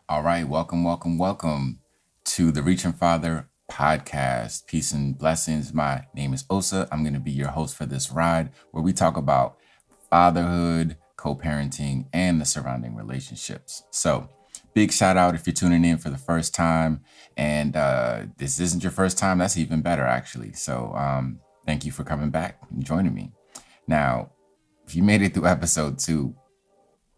All right, welcome to the Reaching Father podcast. Peace and blessings. My name is Osa. I'm going to be your host for this ride where we talk about fatherhood, co parenting, and the surrounding relationships. So, big shout out if you're tuning in for the first time. And this isn't your first time, that's even better, actually. So, thank you for coming back and joining me. Now, if you made it through episode 2,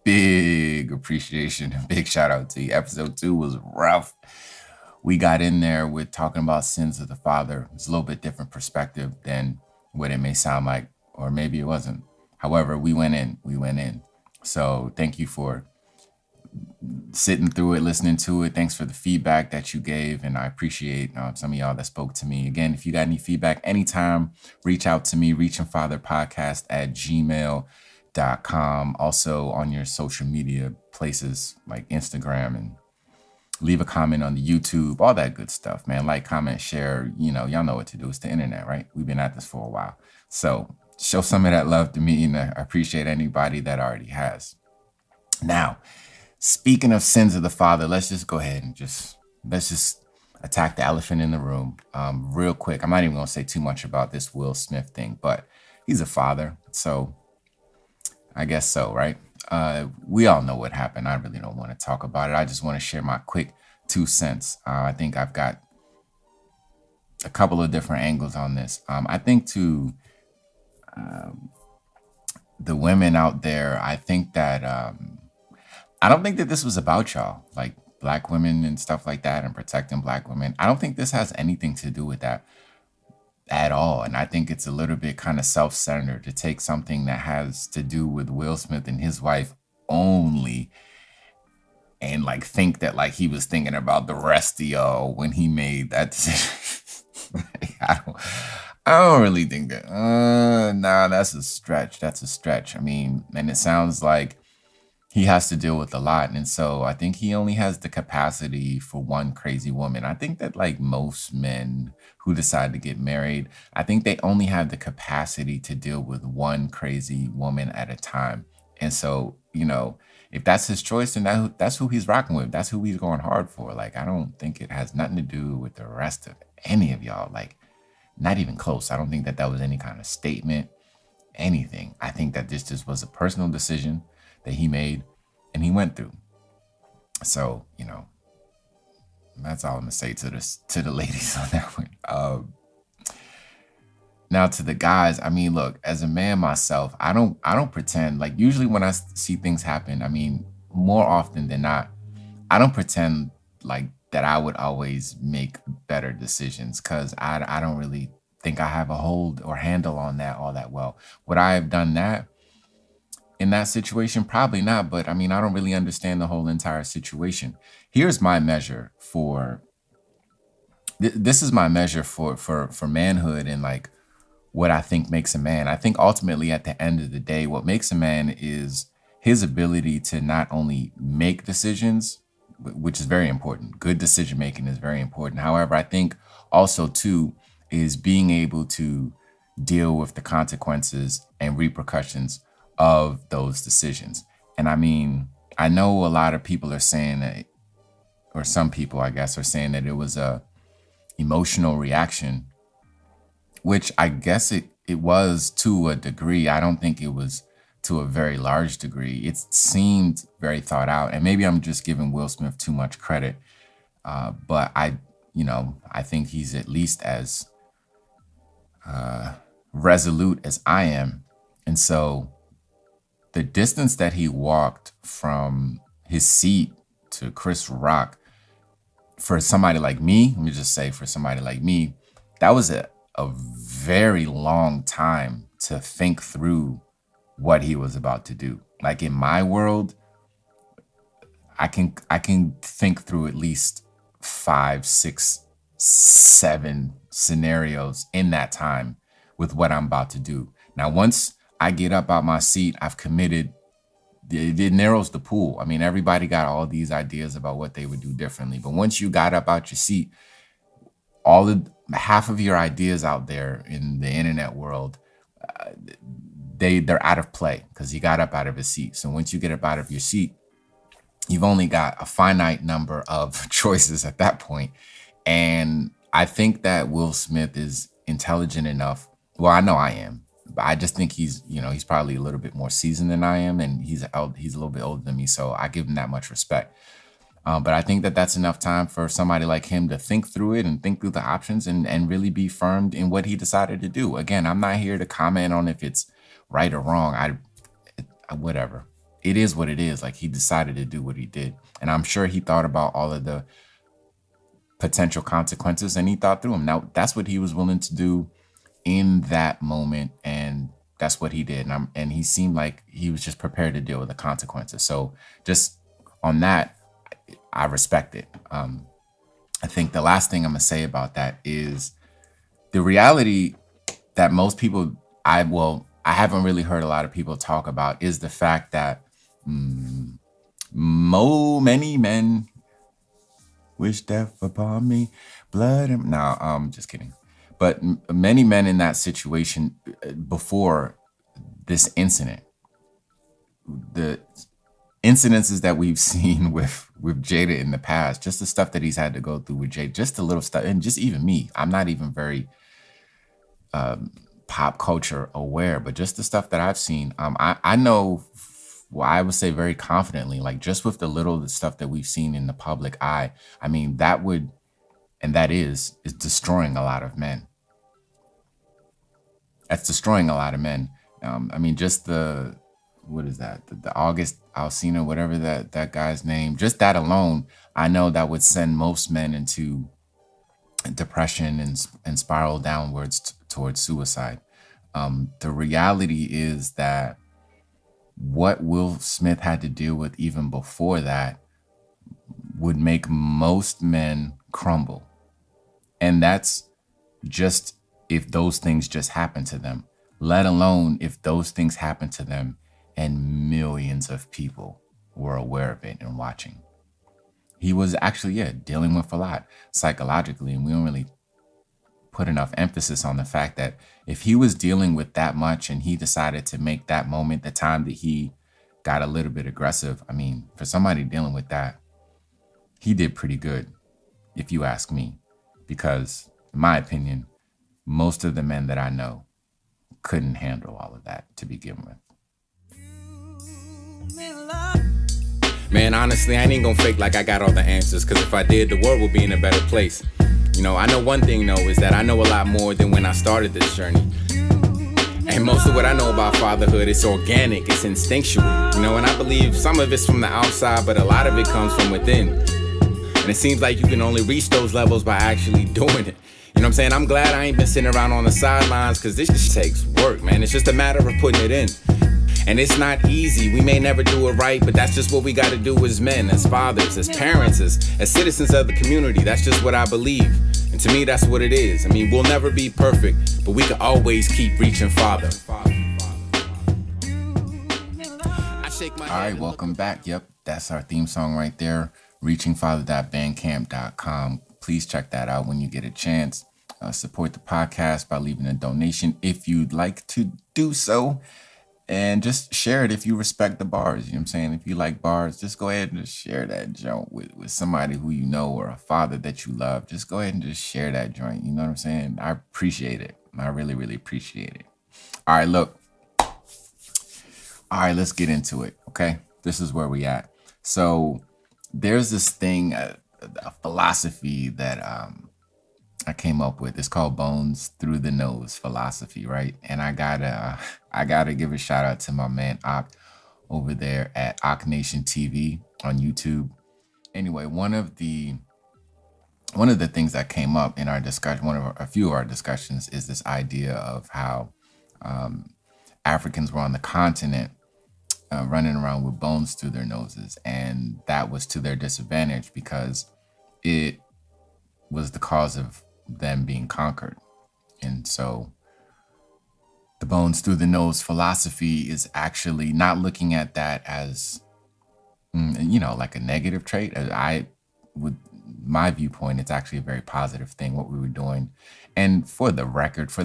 big appreciation and big shout out to you. Episode 2 was rough. We got in there with talking about sins of the father. It's a little bit different perspective than what it may sound like, or maybe it wasn't. However, we went in. So thank you for sitting through it, listening to it. Thanks for the feedback that you gave. And I appreciate some of y'all that spoke to me. Again, if you got any feedback anytime, reach out to me, reachingfatherpodcast@gmail.com. Also on your social media places like Instagram, and leave a comment on the YouTube, all that good stuff, man. Like, comment, share, y'all know what to do. It's the internet, right? We've been at this for a while. So show some of that love to me, and I appreciate anybody that already has. Now, speaking of sins of the father, let's just go ahead and let's just attack the elephant in the room real quick. I'm not even going to say too much about this Will Smith thing, but he's a father. So I guess so, right? We all know what happened. I really don't want to talk about it. I just want to share my quick 2 cents. I think I've got a couple of different angles on this. I think to the women out there, I think that I don't think that this was about y'all, like black women and stuff like that, and protecting black women. I don't think this has anything to do with that at all. And I think it's a little bit kind of self-centered to take something that has to do with Will Smith and his wife only and like think that like he was thinking about the rest of y'all when he made that decision. I don't really think that. Nah, that's a stretch. That's a stretch. I mean, and it sounds like he has to deal with a lot. And so I think he only has the capacity for one crazy woman. I think that like most men who decide to get married, I think they only have the capacity to deal with one crazy woman at a time. And so, if that's his choice, then that's who he's rocking with. That's who he's going hard for. Like, I don't think it has nothing to do with the rest of any of y'all. Like, not even close. I don't think that was any kind of statement, anything. I think that this just was a personal decision that he made and he went through. So, that's all I'm gonna say to the ladies on that one. Now to the guys, I mean, look, as a man myself, I don't pretend. Like, usually when I see things happen, I mean, more often than not, I don't pretend like that I would always make better decisions, because I don't really think I have a hold or handle on that all that well. Would I have done that in that situation? Probably not. But I mean, I don't really understand the whole entire situation. Here's my measure for this is my measure for manhood, and like what I think makes a man. I think ultimately at the end of the day, what makes a man is his ability to not only make decisions, which is very important. Good decision making is very important. However, I think also too is being able to deal with the consequences and repercussions of those decisions. And I mean, I know a lot of people are saying that, or some people, I guess, are saying that it was a emotional reaction, which I guess it was to a degree. I don't think it was to a very large degree. It seemed very thought out, and maybe I'm just giving Will Smith too much credit. But I think he's at least as resolute as I am. And so the distance that he walked from his seat to Chris Rock, for somebody like me, let me just say, for somebody like me, that was a very long time to think through what he was about to do. Like, in my world, I can think through at least 5, 6, 7 scenarios in that time with what I'm about to do. Now, once I get up out my seat, I've committed. It narrows the pool. I mean, everybody got all these ideas about what they would do differently. But once you got up out your seat, half of your ideas out there in the internet world, they're out of play because you got up out of a seat. So once you get up out of your seat, you've only got a finite number of choices at that point. And I think that Will Smith is intelligent enough. Well, I know I am, but I just think he's probably a little bit more seasoned than I am, and he's a little bit older than me, so I give him that much respect. But I think that that's enough time for somebody like him to think through it and think through the options and really be firm in what he decided to do. Again, I'm not here to comment on if it's right or wrong. Whatever. It is what it is. Like, he decided to do what he did. And I'm sure he thought about all of the potential consequences and he thought through them. Now, that's what he was willing to do in that moment. And that's what he did. And he seemed like he was just prepared to deal with the consequences. So just on that, I respect it. I think the last thing I'm going to say about that is the reality that most people, I haven't really heard a lot of people talk about is the fact that many men wish death upon me, blood. No, just kidding. But many men in that situation before this incident, the incidences that we've seen with Jada in the past, just the stuff that he's had to go through with Jada, just the little stuff, and just even me, I'm not even very pop culture aware, but just the stuff that I've seen, I know, well, I would say very confidently, like just with the little stuff that we've seen in the public eye, I mean, that would, and that is destroying a lot of men. That's destroying a lot of men. I mean, just what is that? The August Alsina, whatever that guy's name, just that alone, I know that would send most men into depression and spiral downwards towards suicide. The reality is that what Will Smith had to deal with even before that would make most men crumble. And that's just if those things just happen to them, let alone if those things happen to them and millions of people were aware of it and watching. He was actually, dealing with a lot psychologically, and we don't really put enough emphasis on the fact that if he was dealing with that much and he decided to make that moment the time that he got a little bit aggressive, I mean, for somebody dealing with that, he did pretty good, if you ask me, because in my opinion, most of the men that I know couldn't handle all of that to begin with. Man, honestly, I ain't gonna fake like I got all the answers, because if I did, the world would be in a better place. You know, I know one thing, though, is that I know a lot more than when I started this journey. And most of what I know about fatherhood is organic, it's instinctual, you know, and I believe some of it's from the outside, but a lot of it comes from within. And it seems like you can only reach those levels by actually doing it. You know what I'm saying? I'm glad I ain't been sitting around on the sidelines, because this just takes work, man. It's just a matter of putting it in. And it's not easy. We may never do it right, but that's just what we got to do as men, as fathers, as parents, as citizens of the community. That's just what I believe. And to me, that's what it is. I mean, we'll never be perfect, but we can always keep reaching farther. All right, welcome back. Yep, that's our theme song right there, reachingfather.bandcamp.com. Please check that out when you get a chance. Support the podcast by leaving a donation if you'd like to do so. And just share it if you respect the bars. You know what I'm saying? If you like bars, just go ahead and just share that joint with somebody who you know or a father that you love. Just go ahead and just share that joint. You know what I'm saying? I appreciate it. I really, really appreciate it. All right, look. All right, let's get into it. Okay, this is where we at. So there's this thing, a philosophy that I came up with. It's called Bones Through the Nose philosophy, right? And I gotta give a shout out to my man Ak over there at Ak Nation TV on YouTube. Anyway, one of the things that came up in our discussion, a few of our discussions, is this idea of how Africans were on the continent running around with bones through their noses, and that was to their disadvantage because it was the cause of them being conquered. And so the bones through the nose philosophy is actually not looking at that as like a negative trait. My viewpoint, it's actually a very positive thing what we were doing. And for the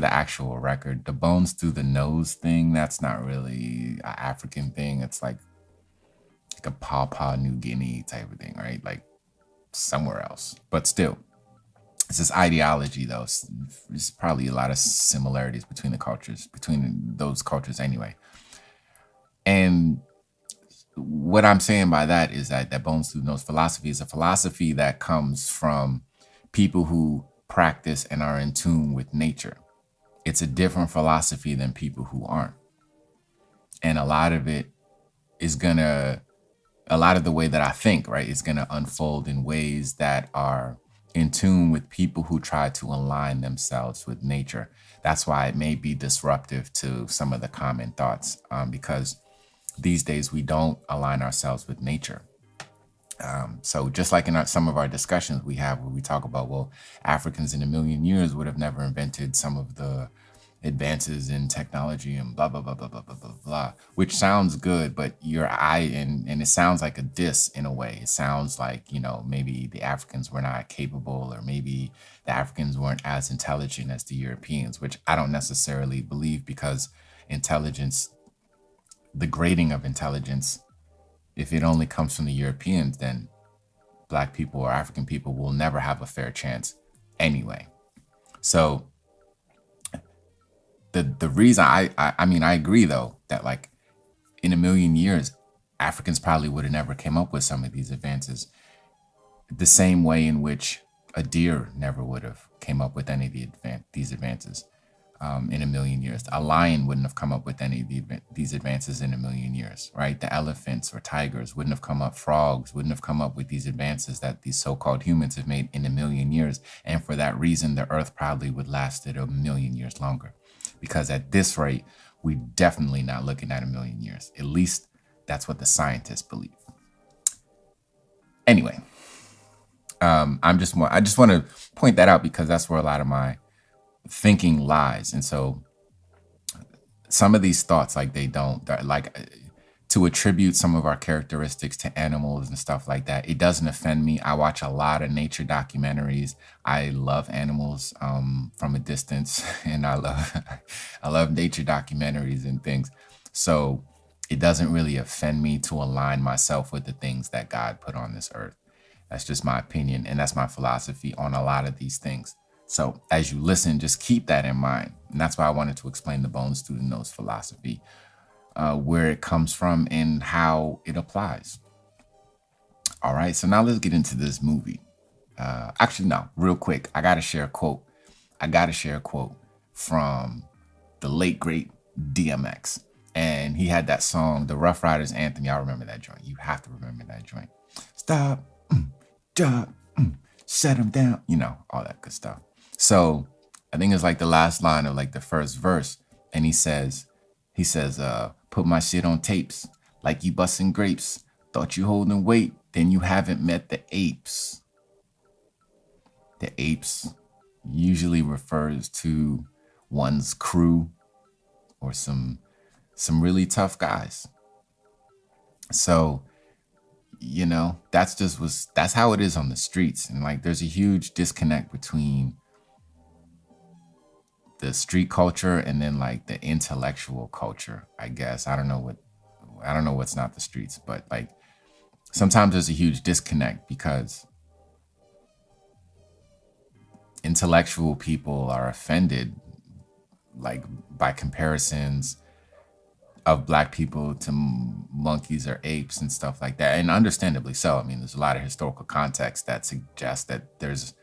actual record, the bones through the nose thing, that's not really an African thing. It's like a Papua New Guinea type of thing, right? Like somewhere else. But still, it's this ideology though. There's probably a lot of similarities between the cultures, between those cultures anyway. And what I'm saying by that is that Bones Through Nose philosophy is a philosophy that comes from people who practice and are in tune with nature. It's a different philosophy than people who aren't. And a lot of it is gonna, a lot of the way that I think, right, is gonna unfold in ways that are in tune with people who try to align themselves with nature. That's why it may be disruptive to some of the common thoughts, because these days we don't align ourselves with nature. So just like in some of our discussions we have where we talk about, well, Africans in a million years would have never invented some of the advances in technology and blah blah blah blah blah blah blah blah, which sounds good, but your eye and it sounds like a diss in a way. It sounds like, maybe the Africans were not capable, or maybe the Africans weren't as intelligent as the Europeans, which I don't necessarily believe, because intelligence, the grading of intelligence, if it only comes from the Europeans, then Black people or African people will never have a fair chance anyway. So the reason I mean, I agree though that, like, in a million years, Africans probably would have never came up with some of these advances, the same way in which a deer never would have came up with any of these advances. In a million years, a lion wouldn't have come up with any of these advances in a million years, right? The elephants or tigers wouldn't have come up, frogs wouldn't have come up with these advances that these so-called humans have made in a million years. And for that reason, the earth probably would last it a million years longer, because at this rate, we definitely not looking at a million years. At least that's what the scientists believe. Anyway, I just want to point that out, because that's where a lot of my thinking lies. And so some of these thoughts, like, they don't, like, to attribute some of our characteristics to animals and stuff like that, it doesn't offend me. I watch a lot of nature documentaries. I love animals from a distance, and I love nature documentaries and things. So it doesn't really offend me to align myself with the things that God put on this earth. That's just my opinion, and that's my philosophy on a lot of these things. So as you listen, just keep that in mind. And that's why I wanted to explain the Bones Through the Nose philosophy, where it comes from and how it applies. All right, so now let's get into this movie. Actually, no, real quick, I got to share a quote. I got to share a quote from the late, great DMX. And he had that song, the Rough Riders Anthem. Y'all remember that joint. You have to remember that joint. Stop, drop, set him down, all that good stuff. So I think it's like the last line of like the first verse. And he says, put my shit on tapes like you busting grapes. Thought you holding weight, then you haven't met the apes. The apes usually refers to one's crew or some really tough guys. So, that's how it is on the streets. And like, there's a huge disconnect between the street culture and then like the intellectual culture, I guess. I don't know what's not the streets, but like sometimes there's a huge disconnect, because intellectual people are offended, like, by comparisons of Black people to monkeys or apes and stuff like that. And understandably so. I mean, there's a lot of historical context that suggests that there's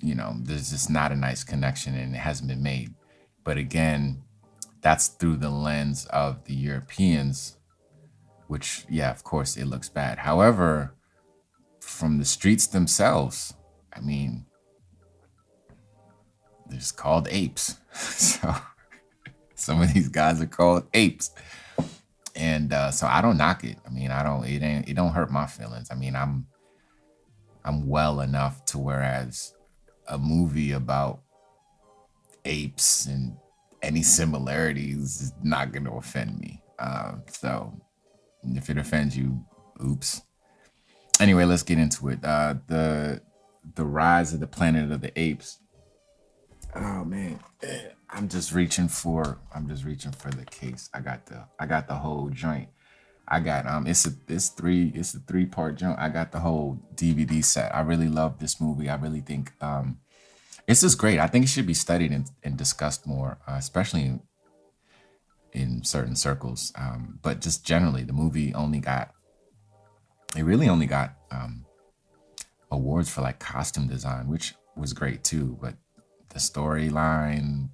just not a nice connection, and it hasn't been made. But again, that's through the lens of the Europeans, which, yeah, of course, it looks bad. However, from the streets themselves, I mean, they're just called apes. So some of these guys are called apes. And so I don't knock it. I mean, it don't hurt my feelings. I mean, I'm well enough to, whereas a movie about apes and any similarities is not going to offend me. So if it offends you, oops. Anyway, let's get into it. The Rise of the Planet of the Apes. Oh man, I'm just reaching for the case. I got the whole joint. I got it's a three-part jump. I got the whole DVD set. I really love this movie. I really think it's just great. I think it should be studied and discussed more, especially in certain circles. But just generally, the movie only got it really only got awards for like costume design, which was great too. But the storyline,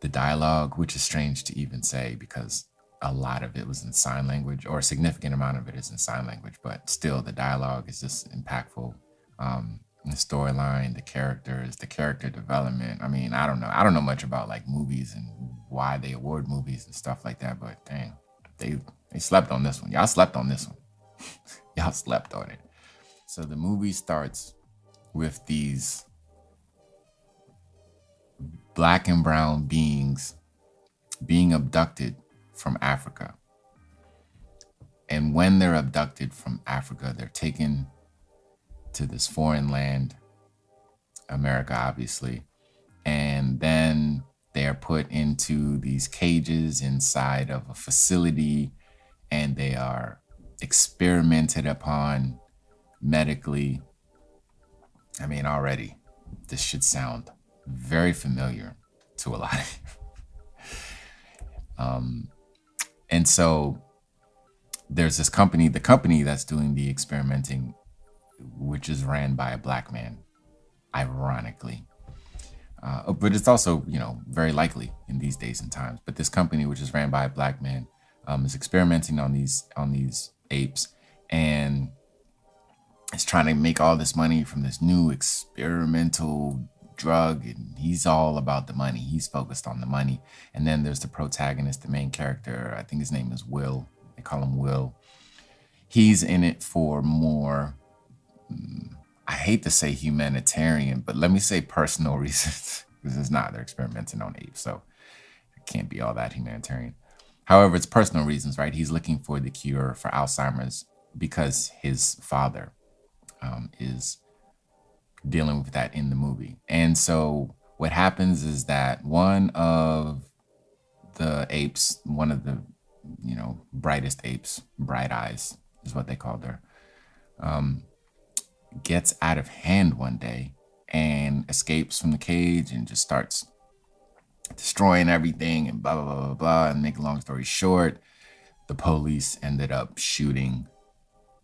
the dialogue, which is strange to even say because a lot of it was in sign language, or a significant amount of it is in sign language, but still the dialogue is just impactful. The storyline, the characters, the character development. I mean, I don't know. I don't know much about like movies and why they award movies and stuff like that, but dang, they they slept on this one. Y'all slept on this one. Y'all slept on it. So the movie starts with these black and brown beings being abducted from Africa. And when they're abducted from Africa, they're taken to this foreign land, America, obviously. And then they're put into these cages inside of a facility and they are experimented upon medically. I mean, already, this should sound very familiar to a lot of you. And so there's this company, the company that's doing the experimenting, which is ran by a black man, ironically. But it's also, very likely in these days and times. But this company, which is ran by a black man, is experimenting on these apes, and is trying to make all this money from this new experimental drug, and he's all about the money. He's focused on the money. And then there's the protagonist, the main character. I think his name is Will. They call him Will. He's in it for more, I hate to say humanitarian, but let me say personal reasons, because it's not. They're experimenting on apes, so it can't be all that humanitarian. However, it's personal reasons, right? He's looking for the cure for Alzheimer's because his father is dealing with that in the movie. And so what happens is that one of the apes, one of the, brightest apes, bright eyes is what they called her, gets out of hand one day and escapes from the cage and just starts destroying everything and blah, blah, blah, blah, blah. And make a long story short, the police ended up shooting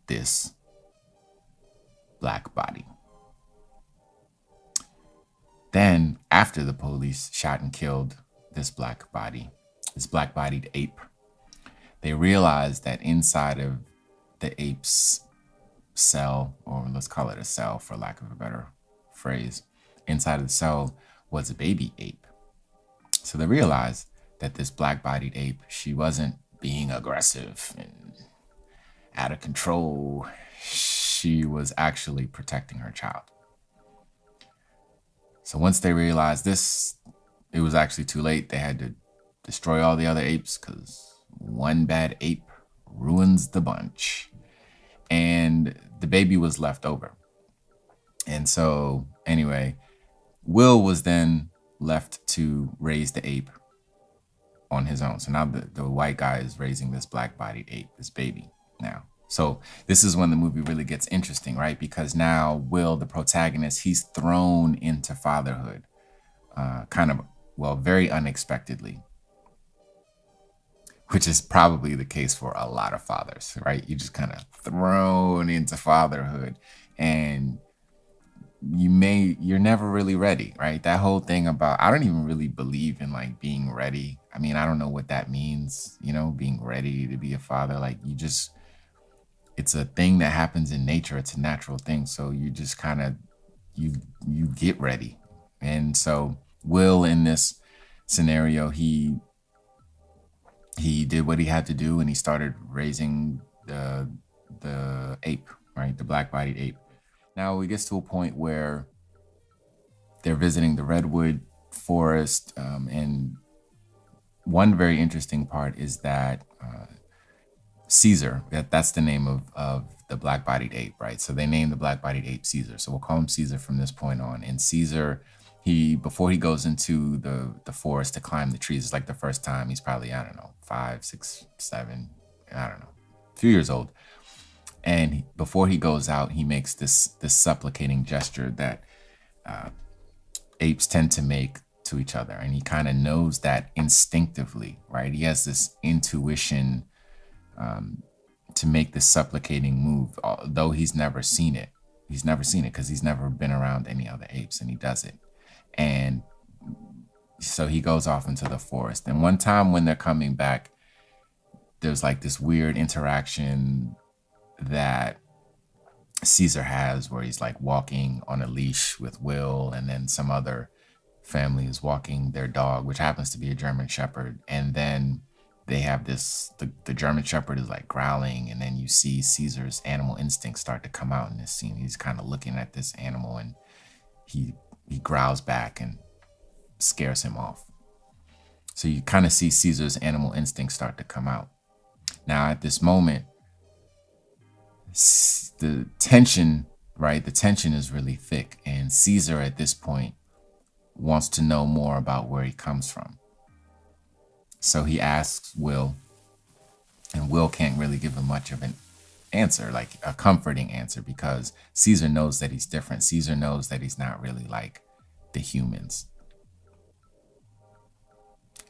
this black body. Then, after the police shot and killed this black body, this black bodied ape, they realized that inside of the ape's cell, or let's call it a cell for lack of a better phrase, inside of the cell was a baby ape. So they realized that this black bodied ape, she wasn't being aggressive and out of control. She was actually protecting her child. So once they realized this, it was actually too late. They had to destroy all the other apes because one bad ape ruins the bunch. And the baby was left over. And so anyway, Will was then left to raise the ape on his own. So now the white guy is raising this black-bodied ape, this baby now. So this is when the movie really gets interesting, right? Because now Will, the protagonist, he's thrown into fatherhood, very unexpectedly, which is probably the case for a lot of fathers, right? You just kind of thrown into fatherhood, and you're never really ready, right? That whole thing about, I don't even really believe in like being ready. I mean, I don't know what that means, being ready to be a father. Like it's a thing that happens in nature. It's a natural thing. So you just kind of, you get ready. And so Will, in this scenario, he did what he had to do, and he started raising the ape, right? The black-bodied ape. Now it gets to a point where they're visiting the redwood forest, and one very interesting part is that Caesar, that's the name of the black-bodied ape, right? So they named the black-bodied ape Caesar. So we'll call him Caesar from this point on. And Caesar, before he goes into the forest to climb the trees, it's like the first time, he's probably, I don't know, 5, 6, 7, I don't know, a few years old. And before he goes out, he makes this supplicating gesture that apes tend to make to each other, and he kind of knows that instinctively, right? He has this intuition to make this supplicating move, although he's never seen it. He's never seen it because he's never been around any other apes, and he does it. And so he goes off into the forest. And one time when they're coming back, there's like this weird interaction that Caesar has where he's like walking on a leash with Will, and then some other family is walking their dog, which happens to be a German Shepherd. And then they have this, the German Shepherd is like growling, and then you see Caesar's animal instincts start to come out in this scene. He's kind of looking at this animal, and he growls back and scares him off. So you kind of see Caesar's animal instincts start to come out. Now at this moment, the tension, right? The tension is really thick, and Caesar at this point wants to know more about where he comes from. So he asks Will, and Will can't really give him much of an answer, like a comforting answer, because Caesar knows that he's different. Caesar knows that he's not really like the humans.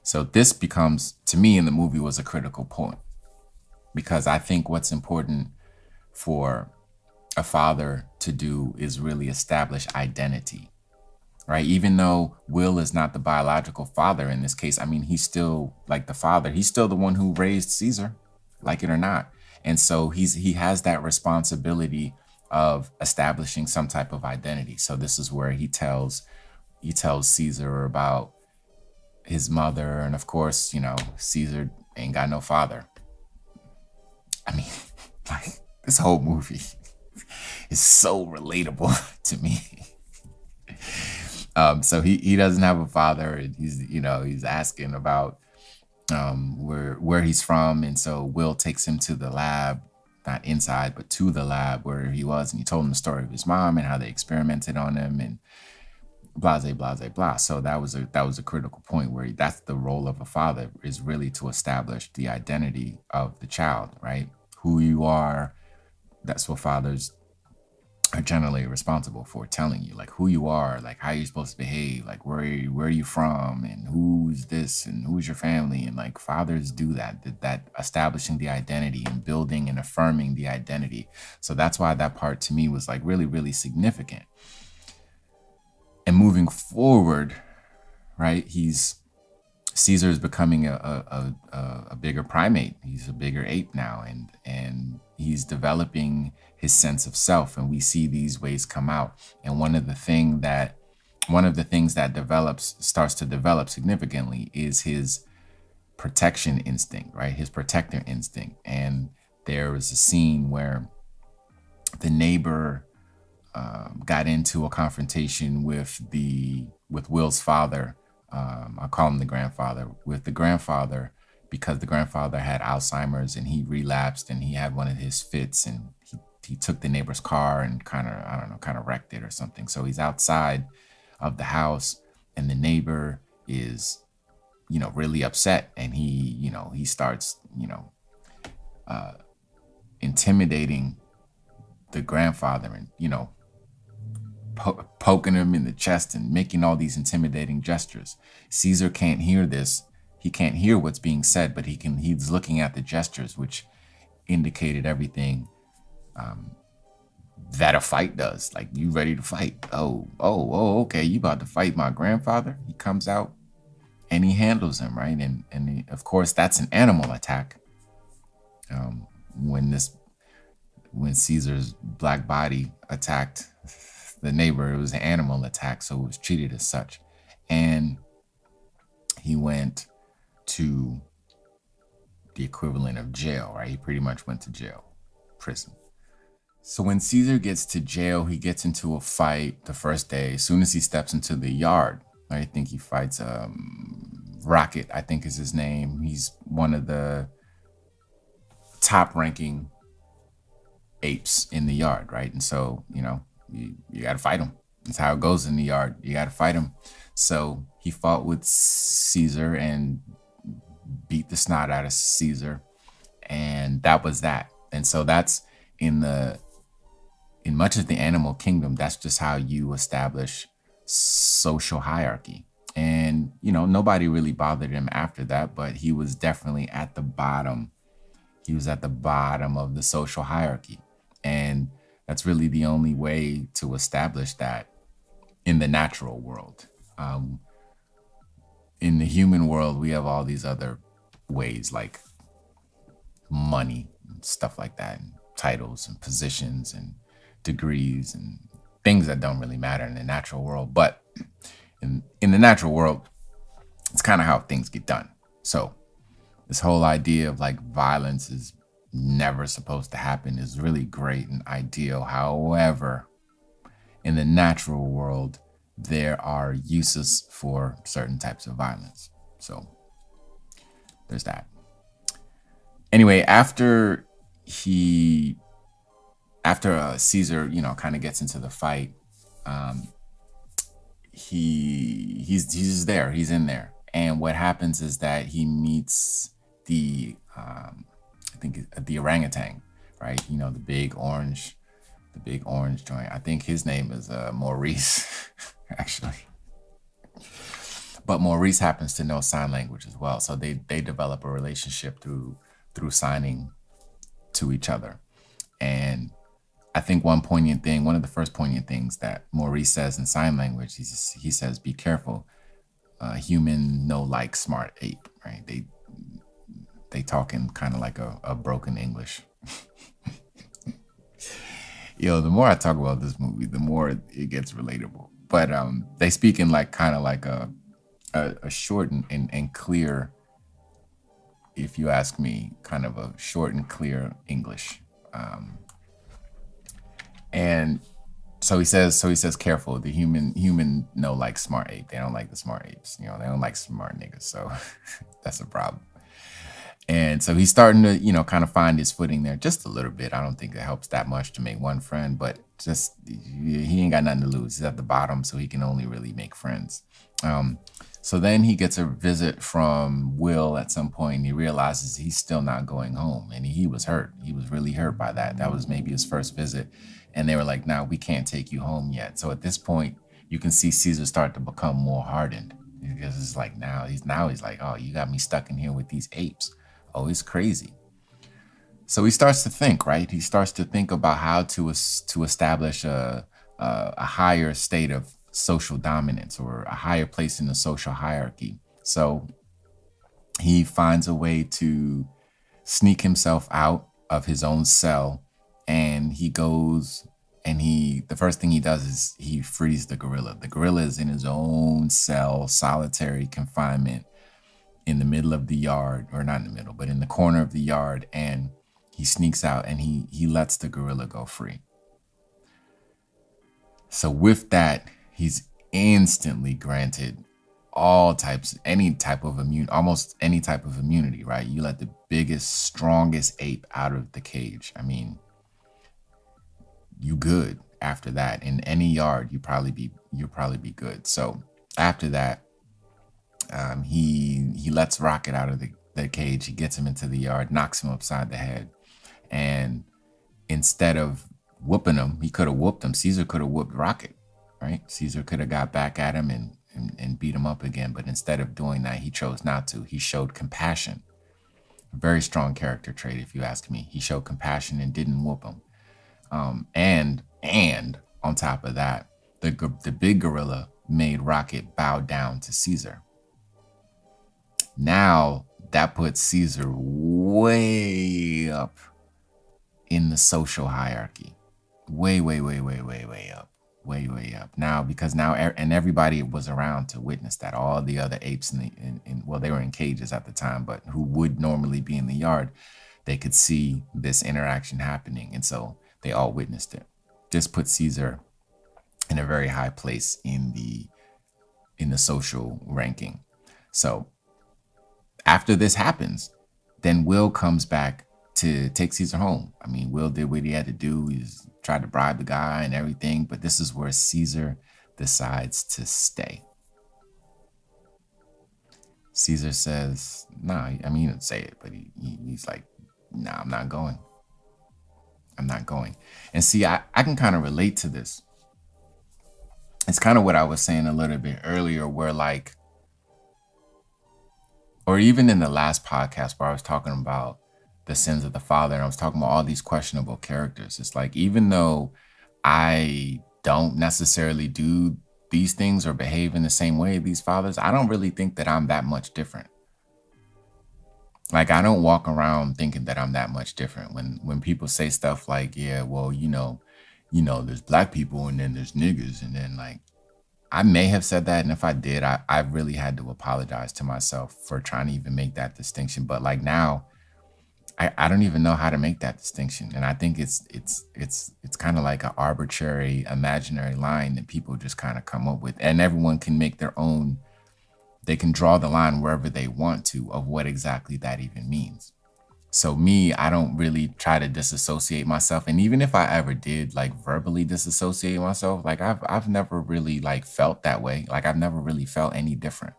So this becomes, to me in the movie, was a critical point, because I think what's important for a father to do is really establish identity, right? Even though Will is not the biological father in this case, I mean, he's still like the father. He's still the one who raised Caesar, like it or not. And so he has that responsibility of establishing some type of identity. So this is where he tells Caesar about his mother, and of course, you know, Caesar ain't got no father. I mean, like, this whole movie is so relatable to me. So he doesn't have a father, and he's asking about where he's from, and so Will takes him to the lab, not inside, but to the lab where he was, and he told him the story of his mom and how they experimented on him, and blah blah blah blah. So that was a critical point where that's the role of a father, is really to establish the identity of the child, right? Who you are. That's what fathers are generally responsible for, telling you, like, who you are, like how you're supposed to behave, like where are you from, and who's this, and who's your family. And like fathers do that establishing the identity and building and affirming the identity. So that's why that part to me was like really, really significant. And moving forward, right, Caesar is becoming a bigger primate. He's a bigger ape now, and he's developing his sense of self, and we see these ways come out. And one of the things that starts to develop significantly is his protection instinct, right? His protector instinct. And there was a scene where the neighbor got into a confrontation with Will's father. I'll call him the grandfather, with the grandfather, because the grandfather had Alzheimer's and he relapsed and he had one of his fits, and he took the neighbor's car and kind of wrecked it or something. So he's outside of the house, and the neighbor is, really upset, and he starts, intimidating the grandfather, and, poking him in the chest and making all these intimidating gestures. Caesar can't hear this. He can't hear what's being said, but he's looking at the gestures, which indicated everything that a fight does. Like, you ready to fight? Oh, okay, you about to fight my grandfather? He comes out and he handles him, right? And of course, that's an animal attack. When Caesar's black body attacked the neighbor, it was an animal attack, so it was treated as such. And he went to the equivalent of jail, right? He pretty much went to jail, prison. So when Caesar gets to jail, he gets into a fight the first day. As soon as he steps into the yard, I think he fights Rocket, I think is his name. He's one of the top ranking apes in the yard, right? And so, you got to fight him. That's how it goes in the yard. You got to fight him. So he fought with Caesar and beat the snot out of Caesar. and that was that. And so that's in the in much of the animal kingdom, that's just how you establish social hierarchy. And nobody really bothered him after that, but he was definitely at the bottom. He was at the bottom of the social hierarchy. And that's really the only way to establish that in the natural world. In the human world, we have all these other ways, like money and stuff like that, and titles and positions and degrees and things that don't really matter in the natural world. But in the natural world, it's kind of how things get done. So this whole idea of like violence is never supposed to happen is really great and ideal. However, in the natural world, there are uses for certain types of violence. So there's that. Anyway, he after Caesar, kind of gets into the fight, um, he's just there. He's in there, and what happens is that he meets I think the orangutan, right? The big orange joint. I think his name is Maurice, actually. But Maurice happens to know sign language as well, so they develop a relationship through signing to each other. And I think one of the first poignant things that Maurice says in sign language, he says, "Be careful, human no like smart ape." Right? They talk in kind of like a broken English. The more I talk about this movie, the more it gets relatable. But they speak in like kind of like a short and clear, if you ask me, kind of a short and clear English. And so he says, careful. The human no like smart ape. They don't like the smart apes. They don't like smart niggas. So that's a problem. And so he's starting to, kind of find his footing there just a little bit. I don't think it helps that much to make one friend, but just he ain't got nothing to lose. He's at the bottom, so he can only really make friends. So then he gets a visit from Will at some point, and he realizes he's still not going home, and he was hurt. He was really hurt by that. That was maybe his first visit, and they were like, "No, we can't take you home yet." So at this point, you can see Caesar start to become more hardened, because it's like now he's like, "Oh, you got me stuck in here with these apes. Oh, it's crazy." So he starts to think, right? He starts to think about how to establish a higher state of social dominance, or a higher place in the social hierarchy. So he finds a way to sneak himself out of his own cell, and he goes and the first thing he does is he frees the gorilla. The gorilla is in his own cell, solitary confinement, in the middle of the yard, or not in the middle, but in the corner of the yard, and he sneaks out and he lets the gorilla go free. So with that, he's instantly granted almost any type of immunity, right? You let the biggest, strongest ape out of the cage. I mean, you good after that. In any yard, you'll probably be good. So after that, he lets Rocket out of the cage. He gets him into the yard, knocks him upside the head, and instead of whooping him, he could have whooped him. Caesar could have whooped Rocket, right? Caesar could have got back at him and beat him up again. But instead of doing that, he chose not to. He showed compassion. A very strong character trait, if you ask me. He showed compassion and didn't whoop him. And on top of that, the big gorilla made Rocket bow down to Caesar. Now that puts Caesar way up in the social hierarchy. Way, way, way, way, way, way up. Way, way up. Now, because and everybody was around to witness that. All the other apes well, they were in cages at the time, but who would normally be in the yard, they could see this interaction happening. And so they all witnessed it. This put Caesar in a very high place in the social ranking. So after this happens, then Will comes back to take Caesar home. I mean, Will did what he had to do. He's tried to bribe the guy and everything, but this is where Caesar decides to stay. Caesar says, "Nah," I mean, he didn't say it, but he's like, Nah, I'm not going. I'm not going. And see, I can kind of relate to this. It's kind of what I was saying a little bit earlier, where like, or even in the last podcast where I was talking about the sins of the father, and I was talking about all these questionable characters. It's like, even though I don't necessarily do these things or behave in the same way these fathers, I don't really think that I'm that much different. Like, I don't walk around thinking that I'm that much different. When people say stuff like, yeah, well, there's black people and then there's niggas, and then like, I may have said that, and if I did, I really had to apologize to myself for trying to even make that distinction. But like now, I don't even know how to make that distinction. And I think it's kind of like an arbitrary imaginary line that people just kind of come up with. And everyone can make their own, they can draw the line wherever they want to of what exactly that even means. So me, I don't really try to disassociate myself. And even if I ever did like verbally disassociate myself, like I've never really like felt that way. Like I've never really felt any different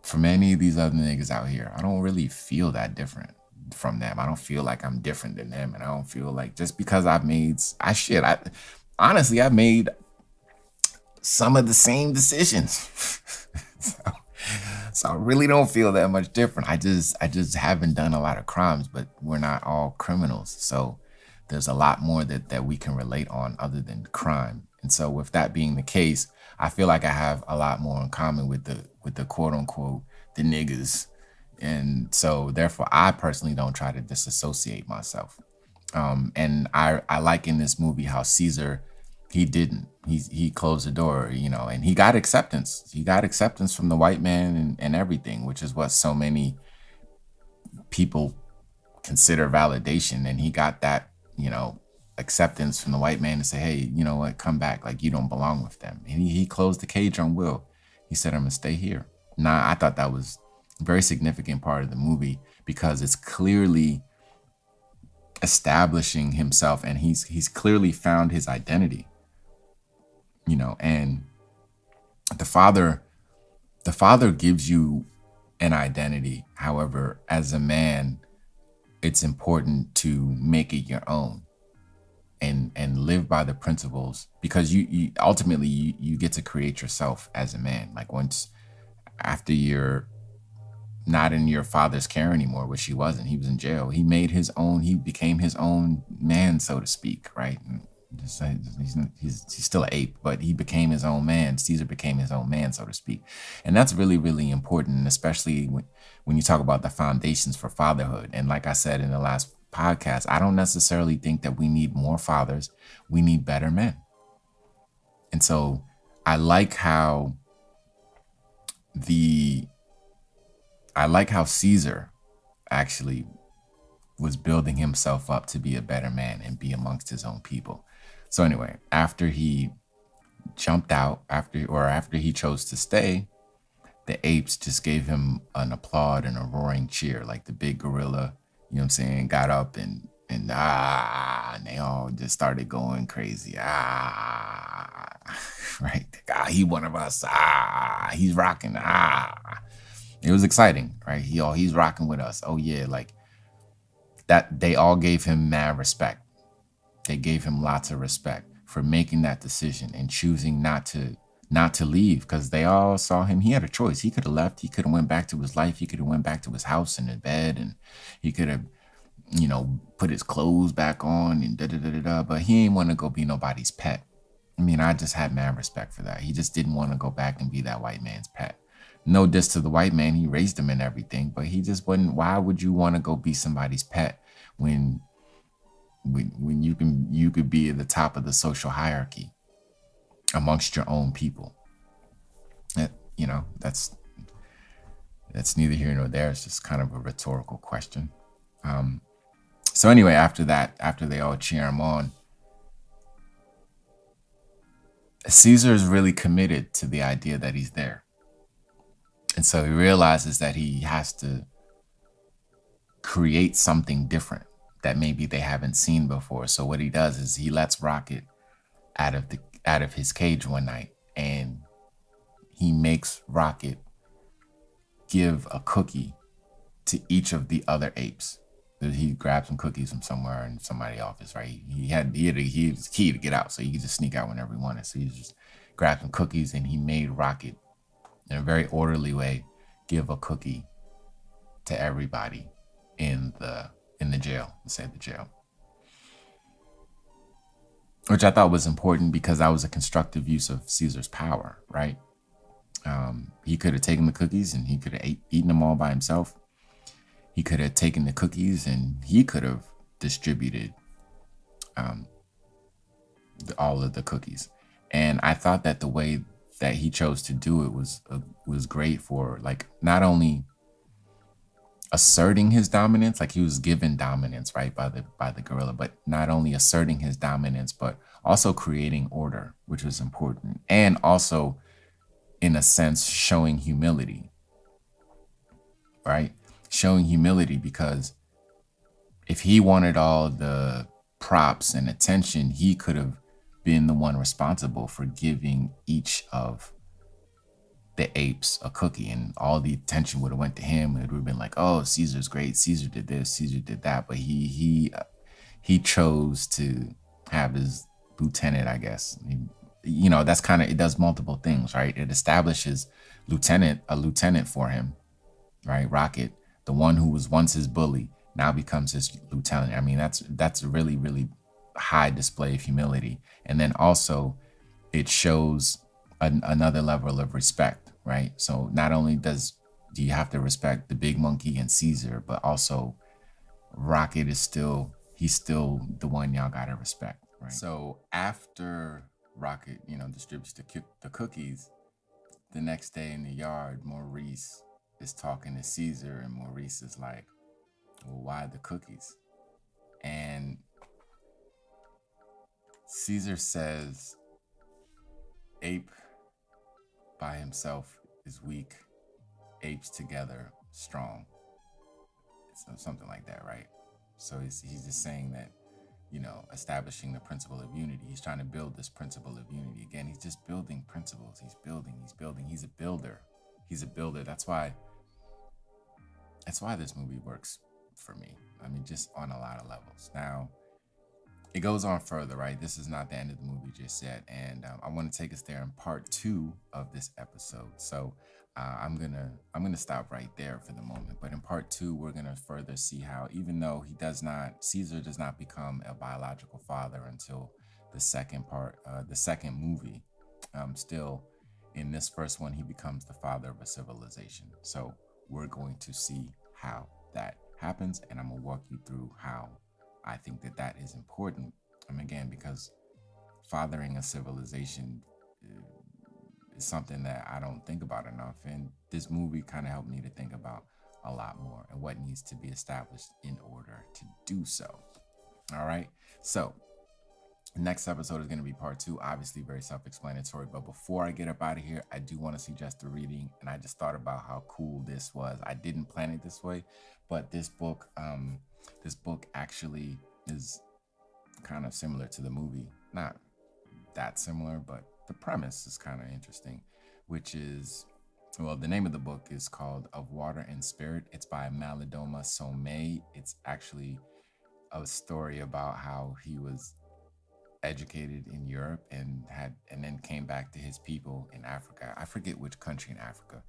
from any of these other niggas out here. I don't really feel that different from them. I don't feel like I'm different than them. And I don't feel like just because I've made I honestly I've made some of the same decisions. so, so I really don't feel that much different. I just haven't done a lot of crimes, but we're not all criminals. So there's a lot more that we can relate on other than crime. And so with that being the case, I feel like I have a lot more in common with the quote unquote the niggas. And so therefore I personally don't try to disassociate myself. And I like in this movie how Caesar, he didn't. He closed the door, and he got acceptance. He got acceptance from the white man and everything, which is what so many people consider validation. And he got that, acceptance from the white man to say, hey, you know what, come back. Like, you don't belong with them. And he closed the cage on Will. He said, I'm gonna stay here. Now, I thought that was a very significant part of the movie because it's clearly establishing himself, and he's clearly found his identity, and the father gives you an identity. However, as a man, it's important to make it your own and live by the principles, because you ultimately you get to create yourself as a man. Like, once after you're not in your father's care anymore, which he wasn't. He was in jail. He made his own. He became his own man, so to speak, right? And he's still an ape, but he became his own man. Caesar became his own man, so to speak, and that's really, really important, especially when you talk about the foundations for fatherhood. And like I said in the last podcast, I don't necessarily think that we need more fathers. We need better men. And so I like how the I like how Caesar actually was building himself up to be a better man and be amongst his own people. So anyway, after he jumped out, after he chose to stay, the apes just gave him an applaud and a roaring cheer, like the big gorilla, you know what I'm saying, got up and they all just started going crazy. Right? He one of us. He's rocking. It was exciting, right? He's rocking with us. Oh yeah, like that. They all gave him mad respect. They gave him lots of respect for making that decision and choosing not to leave, because they all saw him. He had a choice. He could have left. He could have went back to his life. He could have went back to his house and his bed, and he could have, put his clothes back on and da da da da da. But he ain't want to go be nobody's pet. I mean, I just had mad respect for that. He just didn't want to go back and be that white man's pet. No diss to the white man, he raised him and everything, but he just wasn't. Why would you want to go be somebody's pet when you could be at the top of the social hierarchy amongst your own people? That's neither here nor there. It's just kind of a rhetorical question. So anyway, after they all cheer him on, Caesar is really committed to the idea that he's there. And so he realizes that he has to create something different that maybe they haven't seen before. So what he does is he lets Rocket out of his cage one night, and he makes Rocket give a cookie to each of the other apes. He grabbed some cookies from somewhere in somebody's office, right? He had his key to get out, so he could just sneak out whenever he wanted. So he just grabbed some cookies and he made Rocket in a very orderly way give a cookie to everybody in the jail, inside the jail, which I thought was important because that was a constructive use of Caesar's power, right? He could have taken the cookies and he could have eaten them all by himself. He could have taken the cookies and he could have distributed all of the cookies. And I thought that the way that he chose to do it was great for like not only asserting his dominance, like he was given dominance right by the gorilla, but not only asserting his dominance, but also creating order, which was important, and also in a sense showing humility, right? Showing humility because if he wanted all the props and attention, he could have been the one responsible for giving each of the apes a cookie, and all the attention would have went to him. It would have been like, oh, Caesar's great, Caesar did this, Caesar did that. But he chose to have his lieutenant, I guess. That's kind of, it does multiple things, right? It establishes a lieutenant for him, right? Rocket, the one who was once his bully, now becomes his lieutenant. I mean, that's a really, really high display of humility. And then also it shows another level of respect, right? So not only do you have to respect the big monkey and Caesar, but also Rocket he's still the one y'all gotta respect, right? So after Rocket, distributes the cookies, the next day in the yard, Maurice is talking to Caesar, and Maurice is like, well, why the cookies? And Caesar says, ape by himself is weak, apes together strong. Something like that, right? So he's just saying that, establishing the principle of unity. He's trying to build this principle of unity. Again, he's just building principles. He's building. He's a builder. That's why this movie works for me. I mean, just on a lot of levels. Now, it goes on further, right? This is not the end of the movie just yet, and I want to take us there in part 2 of this episode. So I'm gonna stop right there for the moment. But in part 2, we're gonna further see how, even though Caesar does not become a biological father until the second movie. Still, in this first one, he becomes the father of a civilization. So we're going to see how that happens, and I'm gonna walk you through how I think that is important. Again, because fathering a civilization is something that I don't think about enough, and this movie kind of helped me to think about a lot more and what needs to be established in order to do so. All right, so next episode is going to be part 2, obviously very self-explanatory, but before I get up out of here, I do want to suggest a reading. And I just thought about how cool this was. I didn't plan it this way, but this book actually is kind of similar to the movie. Not that similar, but the premise is kind of interesting, which is, well, the name of the book is called Of Water and Spirit. It's by Malidoma Somé. It's actually a story about how he was educated in Europe and then came back to his people in Africa. I forget which country in Africa,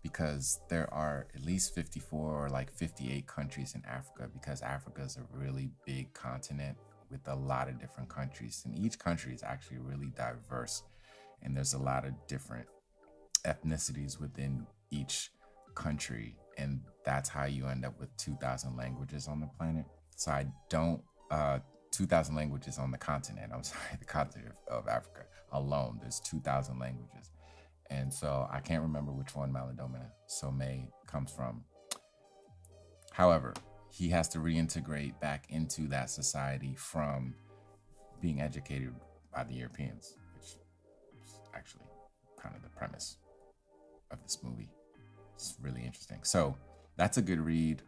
because there are at least 54 or like 58 countries in Africa, because Africa is a really big continent with a lot of different countries, and each country is actually really diverse, and there's a lot of different ethnicities within each country, and that's how you end up with 2,000 languages on the planet. So I don't 2,000 languages on the continent. I'm sorry, the continent of Africa alone, there's 2,000 languages. And so I can't remember which one Malidoma Somé comes from. However, he has to reintegrate back into that society from being educated by the Europeans, which is actually kind of the premise of this movie. It's really interesting. So that's a good read.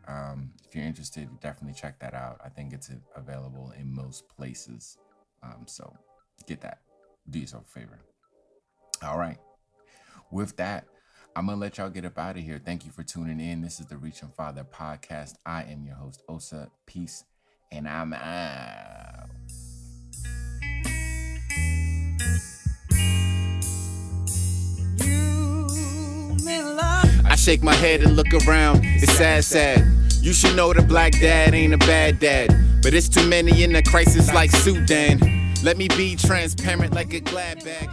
If you're interested, definitely check that out. I think it's available in most places. So get that. Do yourself a favor. All right. With that, I'm gonna let y'all get up out of here. Thank you for tuning in. This is the Reaching Father podcast. I am your host, Osa. Peace, and I'm out. I shake my head and look around. It's sad, sad. You should know the black dad ain't a bad dad, but it's too many in a crisis like Sudan. Let me be transparent like a glad bag.